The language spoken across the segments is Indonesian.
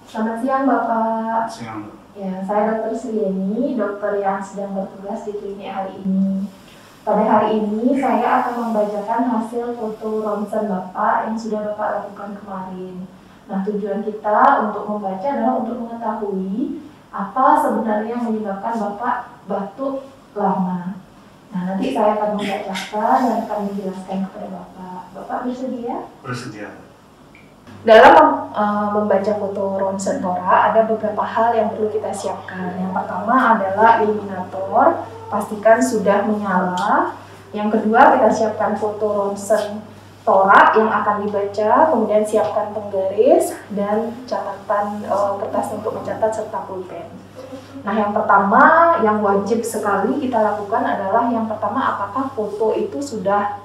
Selamat siang Bapak. Siang. Ya, saya Dr. Srieni, dokter yang sedang bertugas di klinik hari ini. Pada hari ini saya akan membacakan hasil foto ronsen Bapak yang sudah Bapak lakukan kemarin. Nah, tujuan kita untuk membaca adalah untuk mengetahui apa sebenarnya yang menyebabkan Bapak batuk lama. Nah, nanti saya akan membacakan dan akan menjelaskan kepada Bapak. Bapak bersedia? Bersedia. Dalam membaca foto ronsen tora ada beberapa hal yang perlu kita siapkan. Yang pertama adalah iluminator, pastikan sudah menyala. Yang kedua, kita siapkan foto ronsen tora yang akan dibaca, kemudian siapkan penggaris dan catatan kertas untuk mencatat serta pulpen. Nah, yang pertama yang wajib sekali kita lakukan adalah yang pertama, apakah foto itu sudah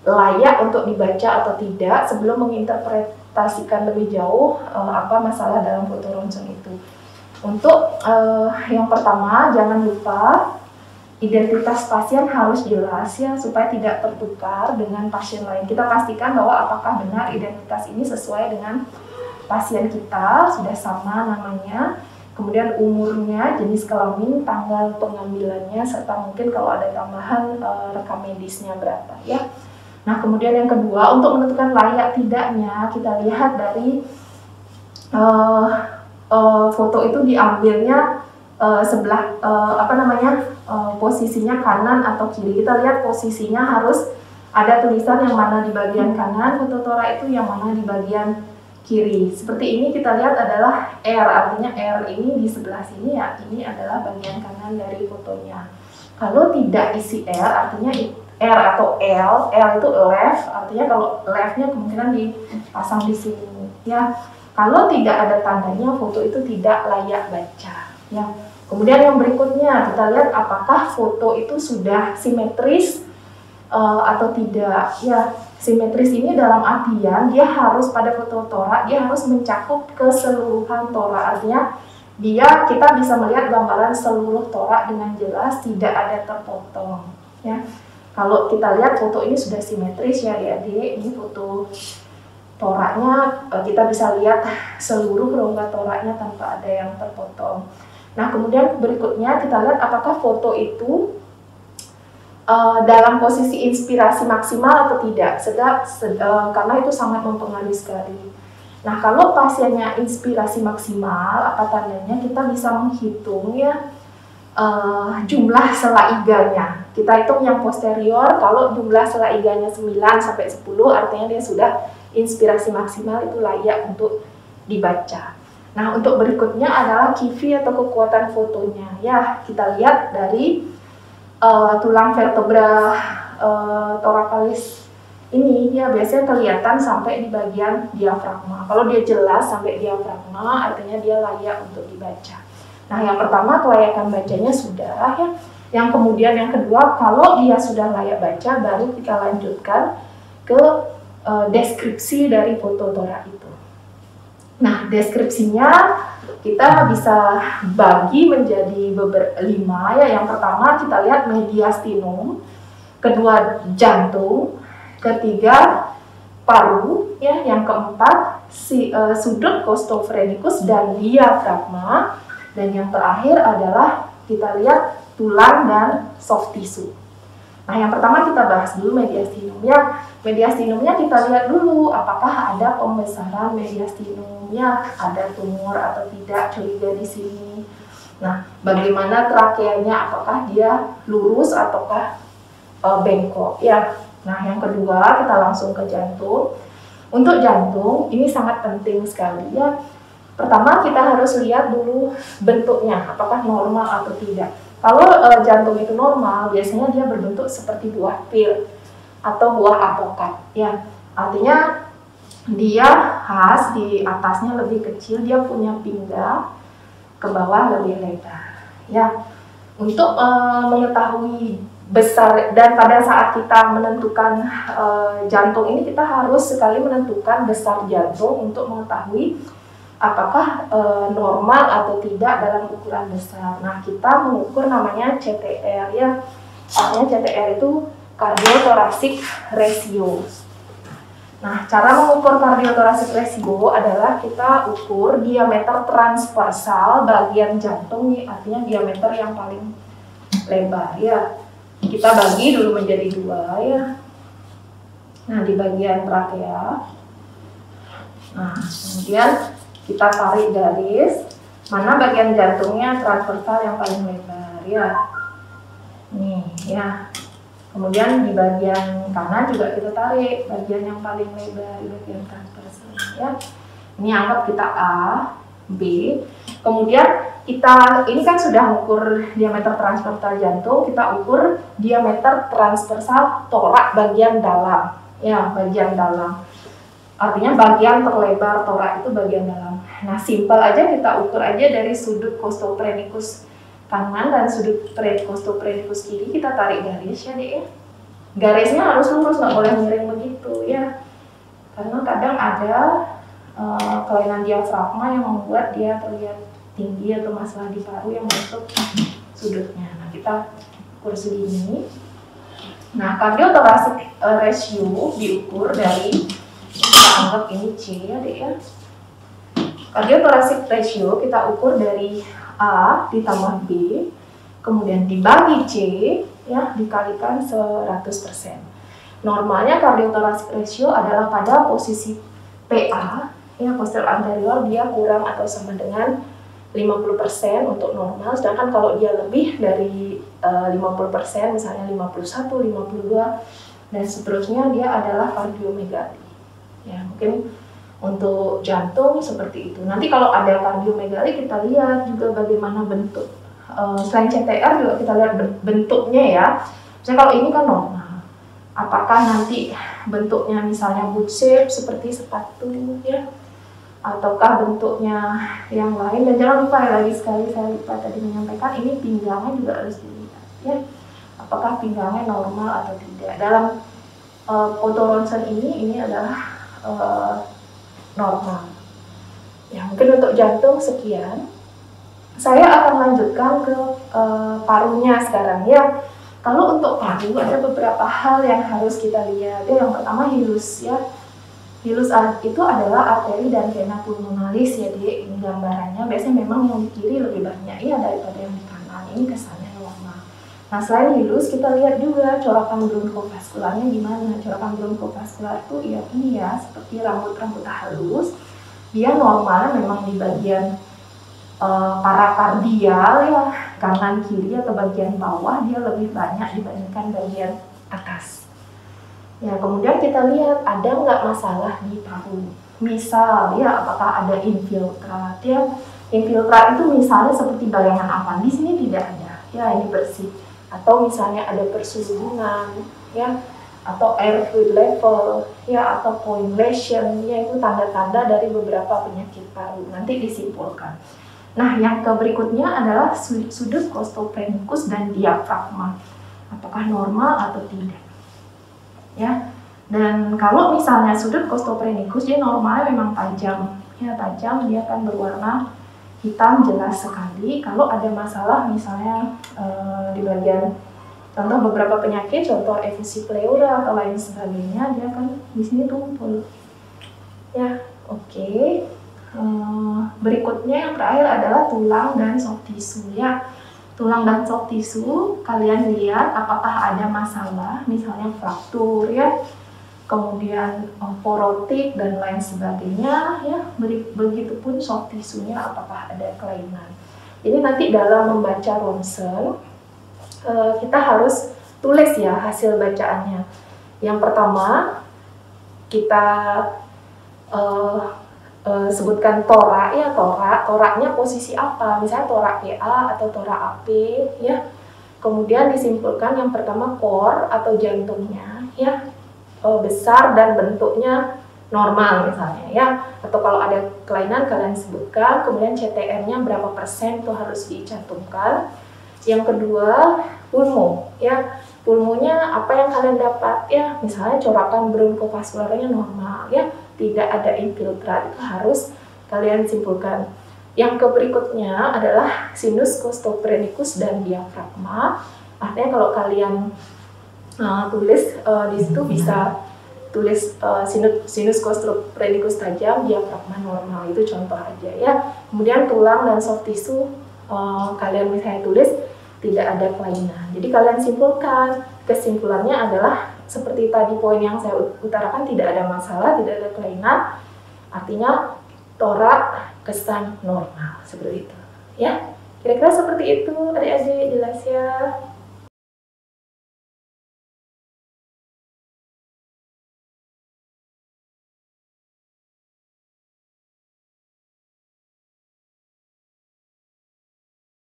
layak untuk dibaca atau tidak sebelum menginterpretasikan lebih jauh apa masalah dalam foto ronsen itu. Untuk yang pertama, jangan lupa identitas pasien harus jelas ya, supaya tidak tertukar dengan pasien lain. Kita pastikan bahwa apakah benar identitas ini sesuai dengan pasien kita, sudah sama namanya, kemudian umurnya, jenis kelamin, tanggal pengambilannya, serta mungkin kalau ada tambahan rekam medisnya berapa ya. Nah, kemudian yang kedua, untuk menentukan layak tidaknya, kita lihat dari foto itu diambilnya sebelah posisinya kanan atau kiri. Kita lihat posisinya harus ada tulisan yang mana di bagian kanan foto tora itu, yang mana di bagian kiri. Seperti ini kita lihat adalah R, artinya R ini di sebelah sini ya, ini adalah bagian kanan dari fotonya. Kalau tidak isi R, artinya R atau L itu left, artinya kalau leftnya kemungkinan dipasang di sini ya. Kalau tidak ada tandanya, foto itu tidak layak baca ya. Kemudian yang berikutnya, kita lihat apakah foto itu sudah simetris atau tidak ya. Simetris ini dalam artian dia harus pada foto tora, dia harus mencakup keseluruhan tora, artinya kita bisa melihat gambaran seluruh tora dengan jelas, tidak ada terpotong ya. Kalau kita lihat foto ini sudah simetris ya adik-adik, ini foto toraknya kita bisa lihat seluruh rongga toraknya tanpa ada yang terpotong. Nah, kemudian berikutnya kita lihat apakah foto itu dalam posisi inspirasi maksimal atau tidak, karena itu sangat mempengaruhi sekali. Nah, kalau pasiennya inspirasi maksimal, apa tandanya? Kita bisa menghitung ya jumlah sela iganya. Kita hitung yang posterior, kalau jumlah sela iganya 9 sampai 10 artinya dia sudah inspirasi maksimal, itu layak untuk dibaca. Nah, untuk berikutnya adalah kivi atau kekuatan fotonya. Ya, kita lihat dari tulang vertebra thoracalis ini ya biasanya kelihatan sampai di bagian diafragma. Kalau dia jelas sampai diafragma artinya dia layak untuk dibaca. Nah, yang pertama kelayakan bacanya sudah ya. Yang kemudian yang kedua, kalau dia sudah layak baca, baru kita lanjutkan ke deskripsi dari foto tora itu. Nah, deskripsinya kita bisa bagi menjadi 5 ya. Yang pertama kita lihat mediastinum, kedua jantung, ketiga paru ya, yang keempat sudut costophrenikus dan diafragma. Dan yang terakhir adalah kita lihat tulang dan soft tissue. Nah, yang pertama kita bahas dulu mediastinum ya. Mediastinumnya kita lihat dulu apakah ada pembesaran mediastinumnya, ada tumor atau tidak, curiga di sini. Nah, bagaimana trakeanya, apakah dia lurus ataukah bengkok ya. Nah, yang kedua kita langsung ke jantung. Untuk jantung ini sangat penting sekali ya. Pertama kita harus lihat dulu bentuknya, apakah normal atau tidak. Kalau jantung itu normal, biasanya dia berbentuk seperti buah pil atau buah apokat ya. Artinya dia khas di atasnya lebih kecil, dia punya pinggang, ke bawah lebih lebar ya. Untuk mengetahui besar, dan pada saat kita menentukan jantung ini kita harus sekali menentukan besar jantung untuk mengetahui apakah normal atau tidak dalam ukuran besar. Nah, kita mengukur namanya CTR ya. Namanya CTR itu cardiothoracic ratio. Nah, cara mengukur kardiotorasik ratio adalah kita ukur diameter transversal bagian jantung, artinya diameter yang paling lebar ya. Kita bagi dulu menjadi dua ya. Nah, di bagian trakea. Nah, kemudian kita tarik garis mana bagian jantungnya transversal yang paling lebar ya. Nih ya. Kemudian di bagian kanan juga kita tarik bagian yang paling lebar di bagian transversal ya. Ini anggap kita A, B. Kemudian kita ini kan sudah ukur diameter transversal jantung, kita ukur diameter transversal torak bagian dalam. Ya, bagian dalam. Artinya bagian terlebar torak itu bagian dalam. Nah, simpel aja kita ukur aja dari sudut costophrenicus kanan dan sudut costophrenicus kiri, kita tarik garis ya deh. Garisnya harus lurus, nggak boleh miring begitu ya. Karena kadang ada kelainan diafragma yang membuat dia terlihat tinggi atau masalah di paru yang menutup sudutnya. Nah, kita ukur segini. Nah, kardiotorasik ratio diukur dari, kita anggap ini C ya deh ya. Kardiotorasik ratio kita ukur dari A ditambah B, kemudian dibagi C, ya, dikalikan 100%. Normalnya kardiotorasik ratio adalah pada posisi PA, ya, posterior anterior, dia kurang atau sama dengan 50% untuk normal, sedangkan kalau dia lebih dari 50%, misalnya 51, 52, dan seterusnya, dia adalah kardiomegali. Ya, mungkin untuk jantung seperti itu. Nanti kalau ada kardiomegali kita lihat juga bagaimana bentuk. Selain CTR juga kita lihat bentuknya ya. Misalnya kalau ini kan normal. Apakah nanti bentuknya misalnya boot shape seperti sepatu ya, ataukah bentuknya yang lain. Dan jangan lupa ya, lagi sekali saya lupa tadi menyampaikan, ini pinggangnya juga harus dilihat ya. Apakah pinggangnya normal atau tidak. Dalam foto ronsen ini adalah normal. Ya, mungkin untuk jantung sekian. Saya akan lanjutkan ke parunya sekarang ya. Kalau untuk paru ada beberapa hal yang harus kita lihat. Ya, yang pertama hilus ya. Hilus itu adalah arteri dan vena pulmonalis ya, ini gambarannya. Biasanya memang yang di kiri lebih banyak ya daripada yang di kanan. Ini kesannya normal. Nah, selain hilus kita lihat juga corakan bronkofaskularnya gimana. Corakan bronkofaskular itu ya ini ya, seperti rambut-rambut halus. Dia normalnya memang di bagian parakardial ya, kanan kiri atau bagian bawah dia lebih banyak dibandingkan bagian atas. Ya, kemudian kita lihat ada nggak masalah di paru. Misal ya, apakah ada infiltrat ya. Infiltrat itu misalnya seperti bayangan awan, di sini tidak ada. Ya, ini bersih. Atau misalnya ada persusunan ya, atau air fluid level ya, atau point lesion ya, itu tanda-tanda dari beberapa penyakit paru. Nanti disimpulkan. Nah, yang berikutnya adalah sudut costophrenicus dan diafragma. Apakah normal atau tidak? Ya. Dan kalau misalnya sudut costophrenicus dia normalnya memang tajam. Ya, tajam, dia akan berwarna hitam jelas sekali. Kalau ada masalah misalnya di bagian, contoh beberapa penyakit, contoh efusi pleura atau lain sebagainya, dia kan di sini tumpul. Ya, oke. Berikutnya yang terakhir adalah tulang dan soft tissue ya. Tulang dan soft tissue kalian lihat apakah ada masalah, misalnya fraktur ya, kemudian porotik dan lain sebagainya ya. Begitupun soft tissue-nya apakah ada kelainan. Jadi nanti dalam membaca ronsen kita harus tulis ya hasil bacaannya. Yang pertama kita sebutkan torak ya, toraknya posisi apa, misalnya torak PA atau torak AP ya. Kemudian disimpulkan yang pertama core atau jantungnya ya, besar dan bentuknya normal misalnya ya, atau kalau ada kelainan kalian sebutkan. Kemudian CTR-nya berapa persen itu harus dicantumkan. Yang kedua pulmo ya, pulmonya apa yang kalian dapat ya, misalnya corakan bronkofaskularnya normal ya, tidak ada infiltrat, itu harus kalian simpulkan. Yang berikutnya adalah sinus costophrenicus dan diafragma. Artinya kalau kalian tulis di situ bisa tulis sinus costophrenicus tajam, diafragma normal, itu contoh aja ya. Kemudian tulang dan soft tissue kalian misalnya tulis tidak ada kelainan. Jadi kalian simpulkan, kesimpulannya adalah seperti tadi poin yang saya utarakan, tidak ada masalah, tidak ada kelainan, artinya torak kesan normal, seperti itu ya. Kira-kira seperti itu adik-adik, jelas ya.